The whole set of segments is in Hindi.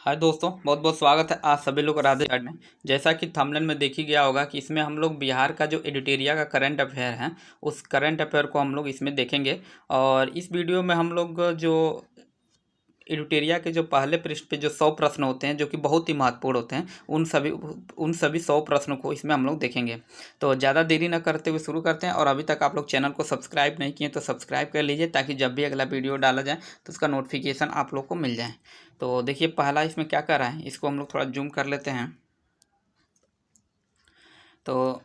हाय दोस्तों, बहुत बहुत स्वागत है आप सभी लोग राधे कार्ड में। जैसा कि थंबनेल में देख ही गया होगा कि इसमें हम लोग बिहार का जो एडिटोरिया का करंट अफेयर है उस करंट अफेयर को हम लोग इसमें देखेंगे। और इस वीडियो में हम लोग जो एडिटोरिया के जो पहले पृष्ठ पे जो 100 प्रश्न होते हैं जो कि बहुत ही महत्वपूर्ण होते हैं उन सभी 100 प्रश्नों को इसमें हम लोग देखेंगे। तो ज़्यादा देरी न करते हुए शुरू करते हैं। और अभी तक आप लोग चैनल को सब्सक्राइब नहीं किए तो सब्सक्राइब कर लीजिए ताकि जब भी अगला वीडियो डाला जाए तो उसका नोटिफिकेशन आप लोग को मिल जाए। तो देखिए पहला इसमें क्या कर रहा है, इसको हम लोग थोड़ा जूम कर लेते हैं। तो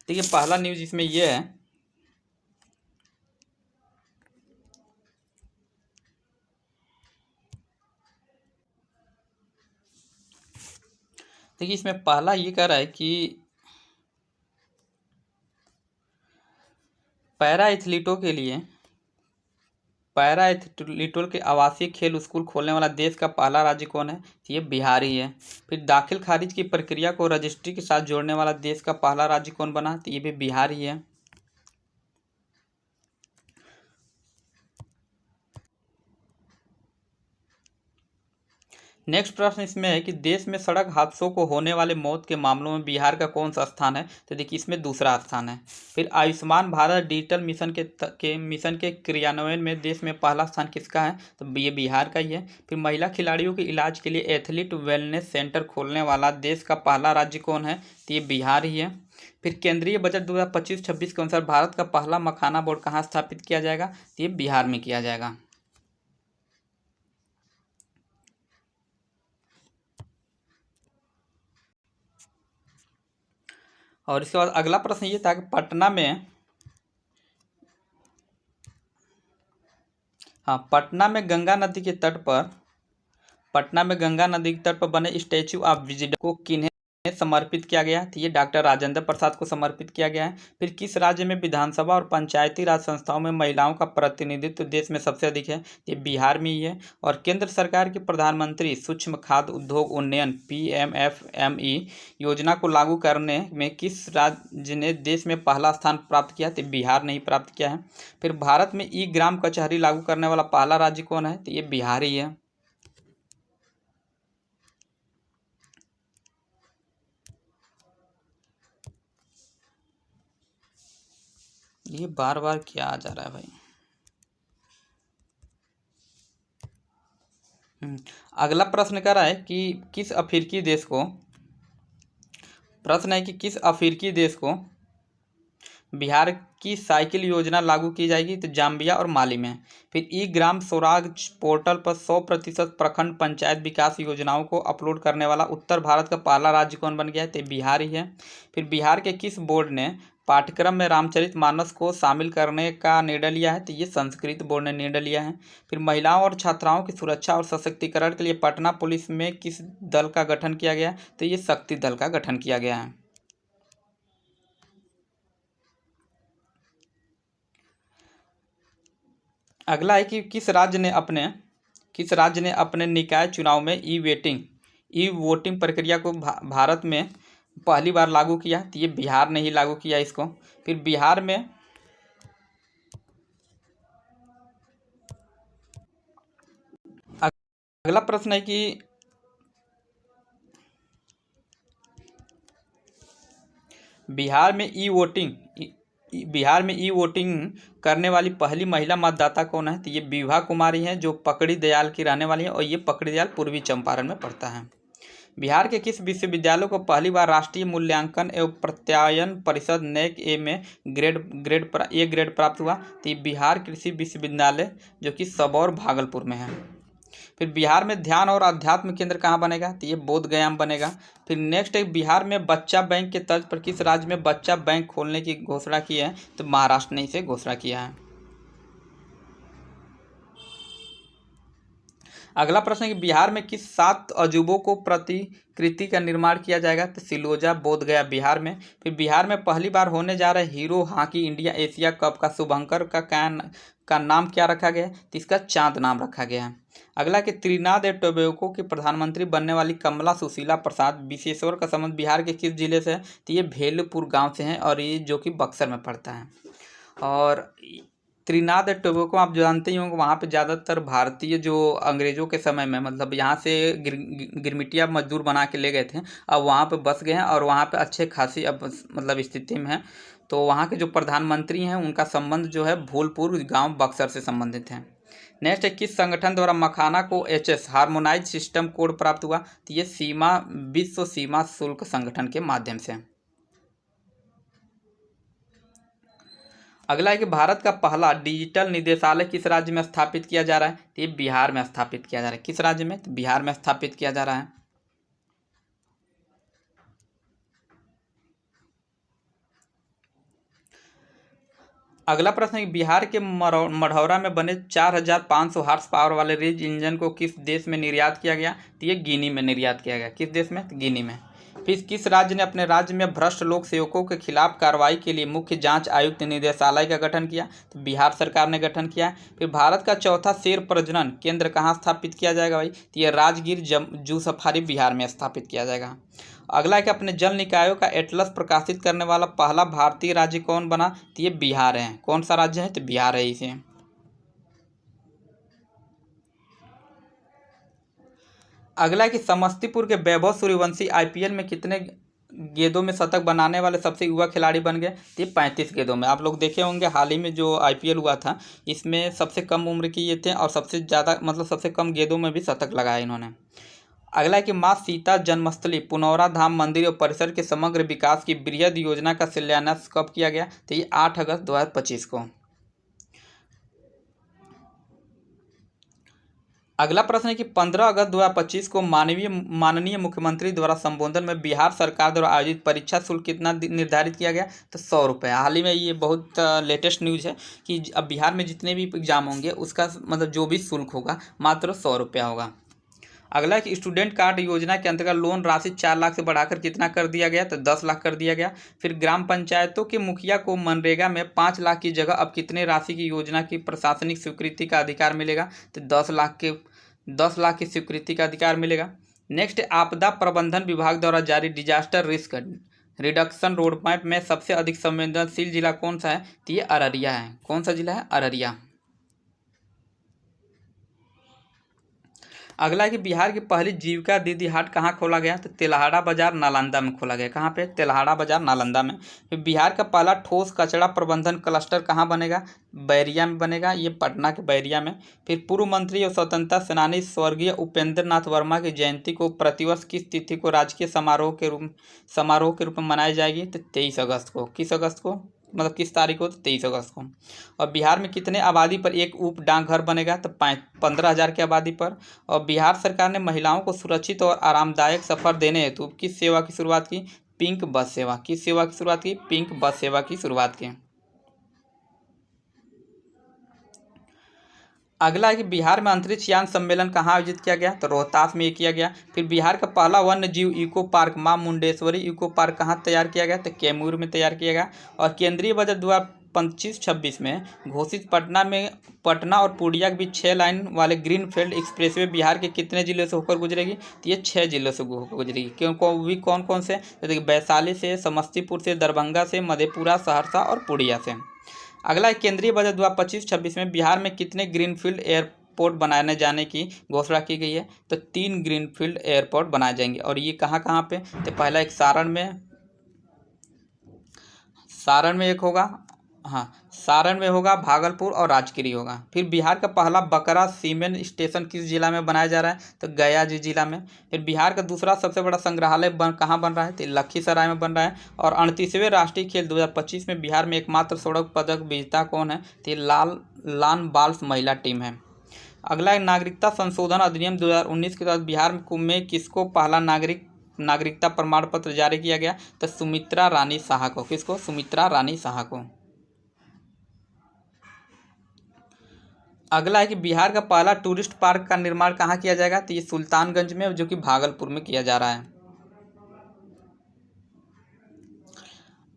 देखिए पहला न्यूज़ इसमें यह है, देखिए इसमें पहला ये कह रहा है कि पैरा एथलीटों के आवासीय खेल स्कूल खोलने वाला देश का पहला राज्य कौन है? तो ये बिहार ही है। फिर दाखिल खारिज की प्रक्रिया को रजिस्ट्री के साथ जोड़ने वाला देश का पहला राज्य कौन बना? तो ये भी बिहार ही है। नेक्स्ट प्रश्न इसमें है कि देश में सड़क हादसों को होने वाले मौत के मामलों में बिहार का कौन सा स्थान है? तो देखिए इसमें दूसरा स्थान है। फिर आयुष्मान भारत डिजिटल मिशन के क्रियान्वयन में देश में पहला स्थान किसका है? तो ये बिहार का ही है। फिर महिला खिलाड़ियों के इलाज के लिए एथलीट वेलनेस सेंटर खोलने वाला देश का पहला राज्य कौन है? तो ये बिहार ही है। फिर केंद्रीय बजट 2025-26 के अनुसार भारत का पहला मखाना बोर्ड कहाँ स्थापित किया जाएगा? तो ये बिहार में किया जाएगा। और इसके बाद अगला प्रश्न ये था कि पटना में गंगा नदी के तट पर बने स्टैच्यू ऑफ विजिटर को किन्हें समर्पित किया गया? तो ये डॉक्टर राजेंद्र प्रसाद को समर्पित किया गया है। फिर किस राज्य में विधानसभा और पंचायती राज संस्थाओं में महिलाओं का प्रतिनिधित्व देश में सबसे अधिक है? ये बिहार में ही है। और केंद्र सरकार की प्रधानमंत्री सूक्ष्म खाद्य उद्योग उन्नयन PMFME योजना को लागू करने में किस राज्य ने देश में पहला स्थान प्राप्त किया? तो बिहार ने ही प्राप्त किया है। फिर भारत में ई ग्राम कचहरी लागू करने वाला पहला राज्य कौन है? तो ये बिहार ही है। ये बार बार क्या आ जा रहा है भाई। अगला प्रश्न कर रहा है कि किस अफ्रीकी देश को बिहार की साइकिल योजना लागू की जाएगी? तो जाम्बिया और माली में। फिर ई ग्राम स्वराज पोर्टल पर 100% प्रखंड पंचायत विकास योजनाओं को अपलोड करने वाला उत्तर भारत का पहला राज्य कौन बन गया है? तो बिहार ही है। फिर बिहार के किस बोर्ड ने पाठ्यक्रम में रामचरितमानस को शामिल करने का निर्णय लिया है? तो ये संस्कृत बोर्ड ने निर्णय लिया है। फिर महिलाओं और छात्राओं की सुरक्षा और सशक्तिकरण के लिए पटना पुलिस में किस दल का गठन किया गया? तो ये शक्ति दल का गठन किया गया है। अगला है कि किस राज्य ने अपने निकाय चुनाव में ई वोटिंग प्रक्रिया को भारत में पहली बार लागू किया? तो ये बिहार ने ही लागू किया इसको। फिर बिहार में अगला प्रश्न है कि बिहार में ई वोटिंग करने वाली पहली महिला मतदाता कौन है? तो ये विभा कुमारी हैं जो पकड़ी दयाल की रहने वाली है और ये पकड़ी दयाल पूर्वी चंपारण में पड़ता है। बिहार के किस विश्वविद्यालय को पहली बार राष्ट्रीय मूल्यांकन एवं प्रत्यायन परिषद NAAC ए में ग्रेड प्राप्त हुआ? तो ये बिहार कृषि विश्वविद्यालय जो कि सबौर भागलपुर में है। फिर बिहार में ध्यान और अध्यात्म केंद्र कहाँ बनेगा? तो ये बोध गया में बनेगा। फिर नेक्स्ट है बिहार में बच्चा बैंक के तर्ज पर किस राज्य में बच्चा बैंक खोलने की घोषणा की है? तो महाराष्ट्र ने इसे घोषणा किया है। अगला प्रश्न है कि बिहार में किस 7 अजूबों को प्रतिकृति का निर्माण किया जाएगा? तो सिलोजा बोध गया बिहार में। फिर बिहार में पहली बार होने जा रहे hero hockey India Asia cup का शुभंकर का नाम क्या रखा गया है? तो इसका चांद नाम रखा गया है। अगला कि त्रिनाद एंड टोबैको की प्रधानमंत्री बनने वाली कमला सुशीला प्रसाद विशेश्वर का संबंध बिहार के किस जिले से है? तो ये भेलपुर गांव से हैं और ये जो कि बक्सर में पड़ता है। और त्रिनाद टोबैको आप जानते ही होंगे, वहाँ पे ज़्यादातर भारतीय जो अंग्रेज़ों के समय में मतलब यहाँ से गिरमिटिया मजदूर बना के ले गए थे, अब वहाँ पे बस गए हैं और वहाँ पे अच्छे खासी अब मतलब स्थिति में है। तो वहाँ के जो प्रधानमंत्री हैं उनका संबंध जो है भूलपुर गांव बक्सर से संबंधित है। नेक्स्ट है, किस संगठन द्वारा मखाना को एचएस हार्मोनाइज सिस्टम कोड प्राप्त हुआ? तो ये विश्व सीमा शुल्क संगठन के माध्यम से। अगला है कि भारत का पहला डिजिटल निदेशालय किस राज्य में स्थापित किया जा रहा है? तो ये बिहार में स्थापित किया जा रहा है। किस राज्य में? तो बिहार में स्थापित किया जा रहा है। अगला प्रश्न है कि बिहार के मढ़ौरा में बने 4500 हार्स पावर वाले रेज इंजन को किस देश में निर्यात किया गया? तो ये गिनी में निर्यात किया गया। किस देश में? तो गिनी में। फिर किस राज्य ने अपने राज्य में भ्रष्ट लोक सेवकों के खिलाफ कार्रवाई के लिए मुख्य जांच आयुक्त निदेशालय का गठन किया? तो बिहार सरकार ने गठन किया। फिर भारत का चौथा शेर प्रजनन केंद्र कहाँ स्थापित किया जाएगा भाई? तो ये राजगीर जू सफारी बिहार में स्थापित किया जाएगा। अगला है कि अपने जल निकायों का एटलस प्रकाशित करने वाला पहला भारतीय राज्य कौन बना? तो ये बिहार है। कौन सा राज्य है? तो बिहार है इसे। अगला है कि समस्तीपुर के वैभव सूर्यवंशी आईपीएल में कितने गेंदों में शतक बनाने वाले सबसे युवा खिलाड़ी बन गए? तो ये 35 गेंदों में। आप लोग देखे होंगे हाल ही में जो आईपीएल हुआ था, इसमें सबसे कम उम्र के ये थे और सबसे ज़्यादा मतलब सबसे कम गेंदों में भी शतक लगाया इन्होंने। अगला है कि माँ सीता जन्मस्थली पुनौरा धाम मंदिर और परिसर के समग्र विकास की बृहद योजना का शिलान्यास कब किया गया? तो ये 8 अगस्त 2025 को। अगला प्रश्न है कि 15 अगस्त 2025 को माननीय मुख्यमंत्री द्वारा संबोधन में बिहार सरकार द्वारा आयोजित परीक्षा शुल्क कितना निर्धारित किया गया? तो 100 रुपये। हाल ही में ये बहुत लेटेस्ट न्यूज़ है कि अब बिहार में जितने भी एग्जाम होंगे उसका मतलब जो भी शुल्क होगा मात्र 100 रुपया होगा। अगला है कि स्टूडेंट कार्ड योजना के अंतर्गत लोन राशि 4 लाख से बढ़ाकर कितना कर दिया गया? तो 10 लाख कर दिया गया। फिर ग्राम पंचायतों के मुखिया को मनरेगा में 5 लाख की जगह अब कितने राशि की योजना की प्रशासनिक स्वीकृति का अधिकार मिलेगा? तो 10 लाख की स्वीकृति का अधिकार मिलेगा। नेक्स्ट, आपदा प्रबंधन विभाग द्वारा जारी disaster risk reduction road map में सबसे अधिक संवेदनशील जिला कौन सा है? तो ये अररिया है। कौन सा जिला है? अररिया। अगला है कि बिहार की पहली जीविका दीदी हाट कहाँ खोला गया? तो तेल्हाड़ा बाजार नालंदा में खोला गया। कहाँ पे? तेल्हाड़ा बाजार नालंदा में। फिर बिहार का पहला ठोस कचरा प्रबंधन क्लस्टर कहाँ बनेगा? बैरिया में बनेगा। ये पटना के बैरिया में। फिर पूर्व मंत्री और स्वतंत्रता सेनानी स्वर्गीय उपेंद्र नाथ वर्मा की जयंती को प्रतिवर्ष किस तिथि को राजकीय समारोह के रूप में मनाई जाएगी? तो 23 अगस्त को। किस अगस्त को? मतलब किस तारीख को? तो 23 अगस्त को। और बिहार में कितने आबादी पर एक उप डाकघर बनेगा? तो 15,000 की आबादी पर। और बिहार सरकार ने महिलाओं को सुरक्षित और आरामदायक सफर देने हेतु किस सेवा की शुरुआत की? पिंक बस सेवा। किस सेवा की शुरुआत की? पिंक बस सेवा की शुरुआत की। अगला है कि बिहार में अंतरिक्ष यान सम्मेलन कहाँ आयोजित किया गया? तो रोहतास में ये किया गया। फिर बिहार का पहला वन्य जीव इको पार्क माँ मुंडेश्वरी इको पार्क कहाँ तैयार किया गया? तो कैमूर में तैयार किया गया। और केंद्रीय बजट 2025-26 में घोषित पटना और पूर्णिया के बीच 6 लाइन वाले ग्रीनफील्ड एक्सप्रेसवे बिहार के कितने जिलों से होकर गुजरेगी? तो ये 6 जिलों से होकर गुजरेगी। कौन कौन से? तो देखिए, वैशाली से, समस्तीपुर से, दरभंगा से, मधेपुरा, सहरसा और पूर्णिया से। अगला केंद्रीय बजट 2025-26 में बिहार में कितने ग्रीनफील्ड एयरपोर्ट बनाने जाने की घोषणा की गई है? तो 3 ग्रीनफील्ड एयरपोर्ट बनाए जाएंगे। और ये कहाँ कहाँ पे? तो पहला एक सारण में एक होगा। हाँ, सारण में होगा, भागलपुर और राजगिरी होगा। फिर बिहार का पहला बकरा सीमेंट स्टेशन किस जिला में बनाया जा रहा है? तो गया जिला में। फिर बिहार का दूसरा सबसे बड़ा संग्रहालय कहाँ बन रहा है? तो लखीसराय में बन रहा है। और 38वें राष्ट्रीय खेल 2025 में बिहार में एकमात्र स्वर्ण पदक विजेता कौन है? तो लान बाल्स महिला टीम है। अगला है नागरिकता संशोधन अधिनियम 2019 के तहत बिहार में किसको पहला नागरिकता प्रमाण पत्र जारी किया गया? तो सुमित्रा रानी साहा को। किसको? सुमित्रा रानी साहा को। अगला है कि बिहार का पहला टूरिस्ट पार्क का निर्माण कहाँ किया जाएगा? तो ये सुल्तानगंज में, जो कि भागलपुर में किया जा रहा है।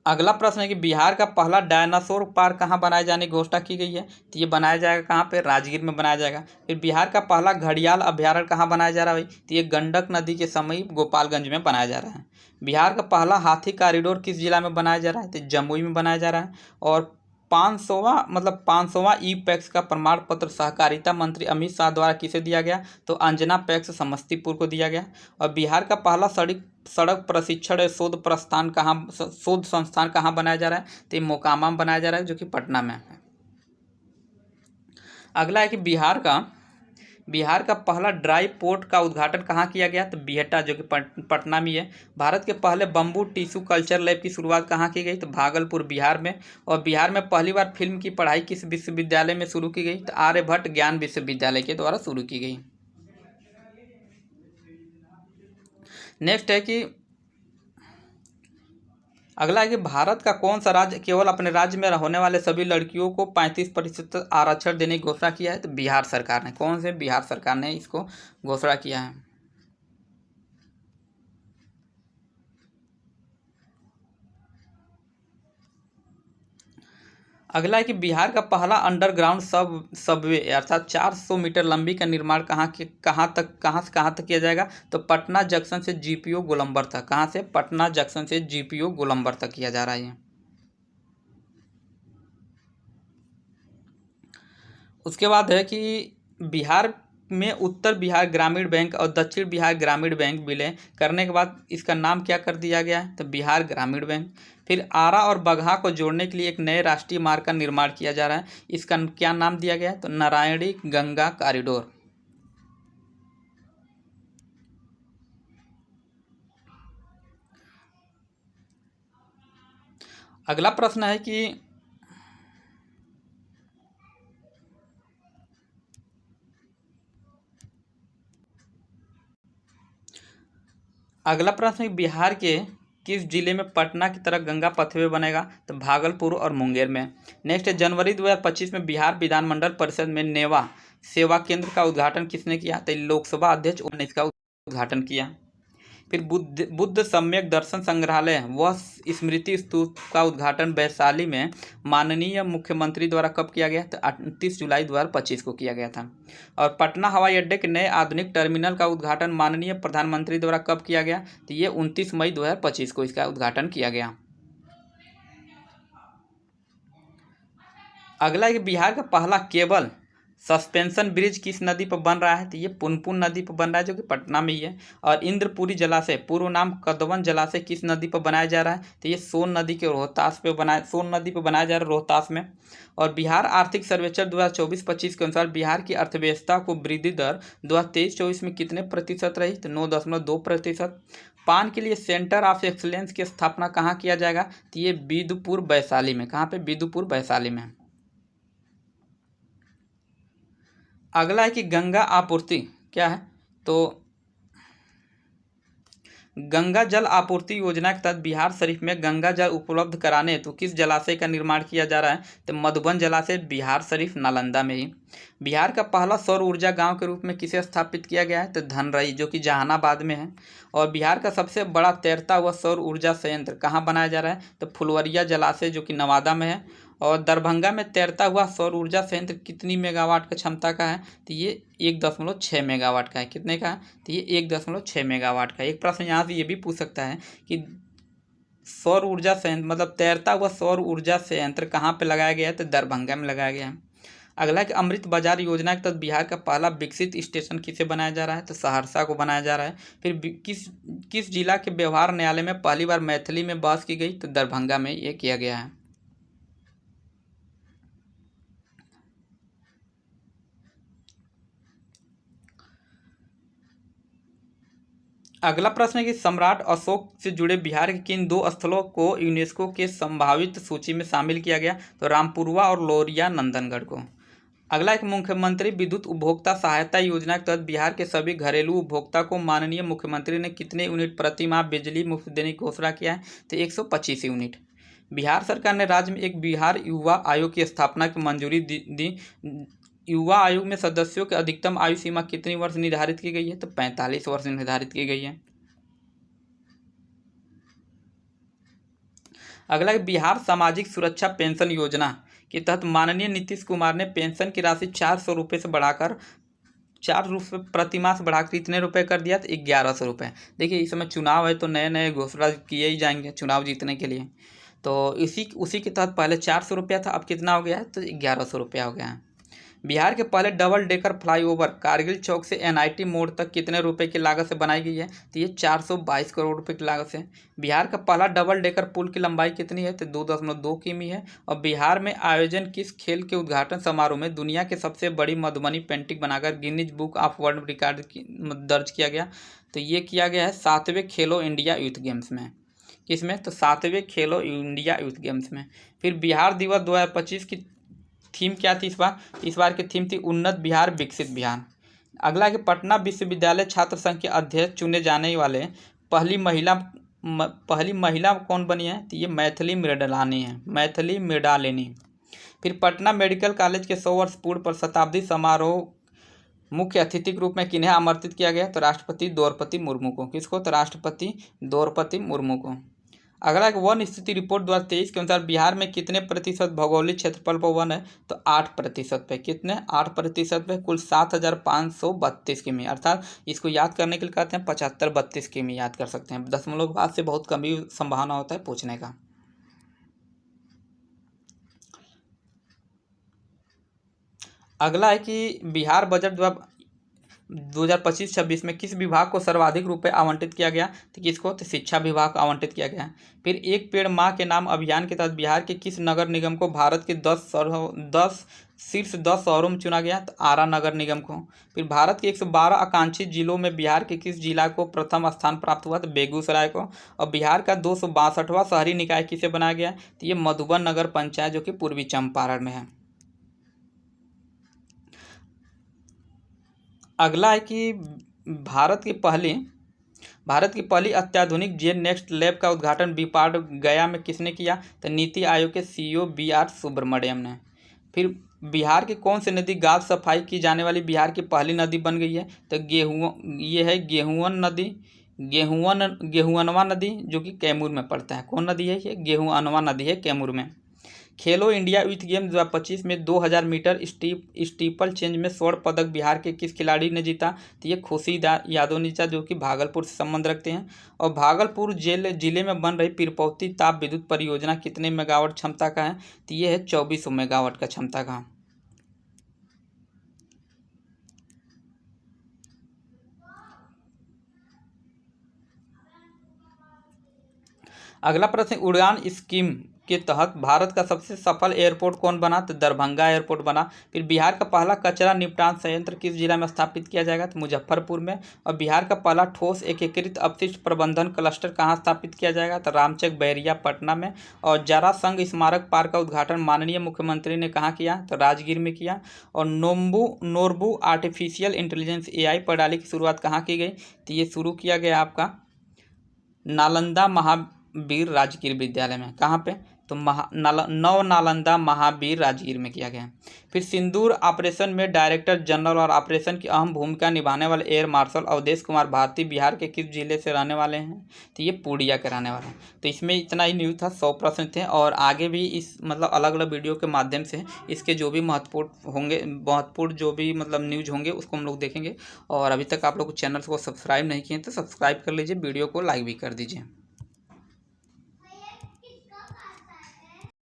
अगला प्रश्न है कि बिहार का पहला डायनासोर पार्क कहाँ बनाए जाने की घोषणा की गई है? तो ये बनाया जाएगा कहाँ पे? राजगीर में बनाया जाएगा। फिर बिहार का पहला घड़ियाल अभ्यारण्य कहाँ बनाया जा रहा है भाई? तो ये गंडक नदी के समीप गोपालगंज में बनाया जा रहा है। बिहार का पहला हाथी कॉरिडोर किस जिला में बनाया जा रहा है? तो जमुई में बनाया जा रहा है। और 500वां ई पैक्स का प्रमाण पत्र सहकारिता मंत्री अमित शाह द्वारा किसे दिया गया? तो अंजना पैक्स समस्तीपुर को दिया गया। और बिहार का पहला सड़क प्रशिक्षण शोध संस्थान कहाँ बनाया जा रहा है? तो ये मोकामा में बनाया जा रहा है, जो कि पटना में है। अगला है कि बिहार का पहला ड्राई पोर्ट का उद्घाटन कहाँ किया गया? तो बिहटा, जो कि पटना में है। भारत के पहले बम्बू टिश्यू कल्चर लैब की शुरुआत कहाँ की गई? तो भागलपुर, बिहार में। और बिहार में पहली बार फिल्म की पढ़ाई किस विश्वविद्यालय में शुरू की गई? तो आर्यभट्ट ज्ञान विश्वविद्यालय के द्वारा शुरू की गई। नेक्स्ट है कि अगला है कि भारत का कौन सा राज्य केवल अपने राज्य में होने वाले सभी लड़कियों को 35% आरक्षण देने की घोषणा किया है? तो बिहार सरकार ने। कौन से? बिहार सरकार ने इसको घोषणा किया है। अगला है कि बिहार का पहला अंडरग्राउंड सबवे अर्थात 400 मीटर लंबी का निर्माण कहाँ से कहाँ तक किया जाएगा? तो पटना जंक्शन से जीपीओ गोलंबर तक। कहाँ से? पटना जंक्शन से जीपीओ गोलंबर तक किया जा रहा है। उसके बाद है कि बिहार में उत्तर बिहार ग्रामीण बैंक और दक्षिण बिहार ग्रामीण बैंक विलय करने के बाद इसका नाम क्या कर दिया गया है? तो बिहार ग्रामीण बैंक। फिर आरा और बगहा को जोड़ने के लिए एक नए राष्ट्रीय मार्ग का निर्माण किया जा रहा है। इसका क्या नाम दिया गया है? तो नारायणी गंगा कॉरिडोर। अगला प्रश्न है कि बिहार के किस जिले में पटना की तरह गंगा पथवे बनेगा? तो भागलपुर और मुंगेर में। नेक्स्ट है जनवरी 2025 में बिहार विधानमंडल परिषद में नेवा सेवा केंद्र का उद्घाटन किसने किया? तो लोकसभा अध्यक्ष ने इसका उद्घाटन किया। फिर बुद्ध सम्यक दर्शन संग्रहालय व स्मृति स्तूप का उद्घाटन वैशाली में माननीय मुख्यमंत्री द्वारा कब किया गया? तो 29 जुलाई 2025 को किया गया था। और पटना हवाई अड्डे के नए आधुनिक टर्मिनल का उद्घाटन माननीय प्रधानमंत्री द्वारा कब किया गया? तो ये 29 मई 2025 को इसका उद्घाटन किया गया। अगला है कि बिहार का पहला केबल सस्पेंशन ब्रिज किस नदी पर बन रहा है? तो ये पुनपुन नदी पर बन रहा है, जो कि पटना में ही है। और इंद्रपुरी जलाशय पूर्व नाम कदवन जलाशय किस नदी पर बनाया जा रहा है? तो ये सोन नदी पर बनाया जा रहा है, रोहतास में। और बिहार आर्थिक सर्वेक्षण 2024-25 के अनुसार बिहार की अर्थव्यवस्था को वृद्धि दर 2023-24 में कितने प्रतिशत रही? तो 9.2%। पान के लिए सेंटर ऑफ एक्सीलेंस की स्थापना कहाँ किया जाएगा? तो ये बिदुपुर वैशाली में। कहाँ पे? बिदुपुर वैशाली में। अगला है कि गंगा आपूर्ति क्या है? तो गंगा जल आपूर्ति योजना के तहत बिहार शरीफ में गंगा जल उपलब्ध कराने हेतु किस जलाशय का निर्माण किया जा रहा है? तो मधुबन जलाशय, बिहार शरीफ, नालंदा में ही। बिहार का पहला सौर ऊर्जा गांव के रूप में किसे स्थापित किया गया है? तो धनरई, जो कि जहानाबाद में है। और बिहार का सबसे बड़ा तैरता हुआ सौर ऊर्जा संयंत्र कहाँ बनाया जा रहा है? तो फुलवरिया जलाशय, जो कि नवादा में है। और दरभंगा में तैरता हुआ सौर ऊर्जा संयंत्र कितनी मेगावाट का क्षमता का है? तो ये 1.6 मेगावाट का है। कितने का है? तो ये 1.6 मेगावाट का। एक प्रश्न यहाँ से ये भी पूछ सकता है कि सौर ऊर्जा संयंत्र मतलब तैरता हुआ सौर ऊर्जा संयंत्र कहाँ पे लगाया गया है? तो दरभंगा में लगाया गया है। अगला कि अमृत बाजार योजना के तहत बिहार का पहला विकसित स्टेशन किसे बनाया जा रहा है? तो सहरसा को बनाया जा रहा है। फिर किस जिला के व्यवहार न्यायालय में पहली बार मैथिली में बहस की गई? तो दरभंगा में ये किया गया है। अगला प्रश्न है कि सम्राट अशोक से जुड़े बिहार के किन दो स्थलों को यूनेस्को के संभावित सूची में शामिल किया गया? तो रामपुरवा और लोरिया नंदनगढ़ को। अगला एक मुख्यमंत्री विद्युत उपभोक्ता सहायता योजना के तहत बिहार के सभी घरेलू उपभोक्ता को माननीय मुख्यमंत्री ने कितने यूनिट प्रति माह बिजली मुफ्त देने की घोषणा किया है? तो 125 यूनिट। बिहार सरकार ने राज्य में एक बिहार युवा आयोग की स्थापना की मंजूरी दी। युवा आयोग में सदस्यों की अधिकतम आयु सीमा कितनी वर्ष निर्धारित की गई है? तो 45 वर्ष निर्धारित की गई है। अगला बिहार सामाजिक सुरक्षा पेंशन योजना के तहत माननीय नीतीश कुमार ने पेंशन की राशि 400 रुपये से बढ़ाकर 4 रुपये प्रति माह से बढ़ाकर कितने रुपए कर दिया? तो 1100 रुपये। देखिए इस समय चुनाव है तो नए नए घोषणा किए ही जाएंगे चुनाव जीतने के लिए। तो उसी के तहत पहले 400 रुपया था, अब कितना हो गया है, तो 1100 रुपया हो गया है। बिहार के पहले डबल डेकर फ्लाईओवर कारगिल चौक से NIT मोड़ तक कितने रुपए की लागत से बनाई गई है, तो ये 422 करोड़ रुपए की लागत से। बिहार का पहला डबल डेकर पुल की लंबाई कितनी है, तो 2.2 किमी है। और बिहार में आयोजन किस खेल के उद्घाटन समारोह में दुनिया के सबसे बड़ी मधुबनी पेंटिंग बनाकर Guinness book of world record दर्ज किया गया, तो ये किया गया है 7वें खेलो इंडिया यूथ गेम्स में। किसमें, तो 7वें खेलो इंडिया यूथ गेम्स में। फिर बिहार दिवस 2025 की थीम क्या थी इस बार की थीम थी उन्नत बिहार विकसित बिहार। अगला कि पटना विश्वविद्यालय छात्र संघ के अध्यक्ष चुने जाने वाले पहली महिला कौन बनी है, तो ये मैथिली मृडालिनी है, मैथिली मृडालिनी। फिर पटना मेडिकल कॉलेज के 100 वर्ष पूर्व पर शताब्दी समारोह मुख्य अतिथि के रूप में किन्हें आमंत्रित किया गया, तो राष्ट्रपति द्रौपदी मुर्मू को। किसको, तो राष्ट्रपति द्रौपदी मुर्मू को। अगला एक वन स्थिति रिपोर्ट 2023 के अनुसार बिहार में कितने प्रतिशत भौगोलिक क्षेत्रफल पर वन है, तो 8% पे। कितने, 8% पे। कुल 7532 किमी, अर्थात इसको याद करने के लिए कहते हैं 75-32 किमी याद कर सकते हैं। दशमलव के बाद से बहुत कम ही संभावना होता है पूछने का। अगला है कि बिहार बजट 2025-26 में किस विभाग को सर्वाधिक रुपए आवंटित किया गया, तो किसको, तो शिक्षा विभाग को आवंटित किया गया। फिर एक पेड़ माँ के नाम अभियान के तहत बिहार के किस नगर निगम को भारत के 10 शीर्ष 10 शहरों में चुना गया, तो आरा नगर निगम को। फिर भारत के 112 आकांक्षी जिलों में बिहार के किस जिला को प्रथम स्थान प्राप्त हुआ, तो बेगूसराय को। और बिहार का 262वां शहरी निकाय किसे बनाया गया, तो ये मधुबन नगर पंचायत जो कि पूर्वी चंपारण में है। अगला है कि भारत की पहली अत्याधुनिक जेल नेक्स्ट लैब का उद्घाटन बीपाड गया में किसने किया, तो नीति आयोग के CEO BR सुब्रमण्यम ने। फिर बिहार की कौन सी नदी गाद सफाई की जाने वाली बिहार की पहली नदी बन गई है, तो गेहुअनवा नदी जो कि कैमूर में पड़ता है। कौन नदी है ये, गेहुअनवा नदी है कैमूर में। खेलो इंडिया यूथ गेम 2025 में 2000 मीटर स्टीपल चेंज में स्वर्ण पदक बिहार के किस खिलाड़ी ने जीता, तो ये खुशी यादव ने जीता, जो कि भागलपुर से संबंध रखते हैं। और भागलपुर जिले में बन रही पीरपौती ताप विद्युत परियोजना कितने मेगावाट क्षमता का है, तो ये है 2400 मेगावाट का क्षमता का। अगला प्रश्न, उड़ान स्कीम के तहत भारत का सबसे सफल एयरपोर्ट कौन बना, तो दरभंगा एयरपोर्ट बना। फिर बिहार का पहला कचरा निपटान संयंत्र किस जिला में स्थापित किया जाएगा, तो मुजफ्फरपुर में। और बिहार का पहला ठोस एकीकृत अपशिष्ट प्रबंधन क्लस्टर कहाँ स्थापित किया जाएगा, तो रामचक बैरिया पटना में। और जरासंघ स्मारक पार्क का उद्घाटन माननीय मुख्यमंत्री ने कहाँ किया, तो राजगीर में किया। और नोरबू आर्टिफिशियल इंटेलिजेंस AI प्रणाली की शुरुआत कहाँ की गई, तो ये शुरू किया गया आपका नालंदा महावीर राजकीय विद्यालय में। कहाँ पे, तो नालंदा महावीर राजगीर में किया गया। फिर सिंदूर ऑपरेशन में डायरेक्टर जनरल और ऑपरेशन की अहम भूमिका निभाने वाले एयर मार्शल अवधेश कुमार भारती बिहार के किस जिले से रहने वाले हैं, तो ये पूर्णिया के रहने वाले हैं। तो इसमें इतना ही न्यूज़ था, 100 प्रश्न थे। और आगे भी इस मतलब अलग अलग वीडियो के माध्यम से इसके जो भी महत्वपूर्ण जो भी मतलब न्यूज़ होंगे उसको हम लोग देखेंगे। और अभी तक आप लोग चैनल को सब्सक्राइब नहीं किए तो सब्सक्राइब कर लीजिए, वीडियो को लाइक भी कर दीजिए।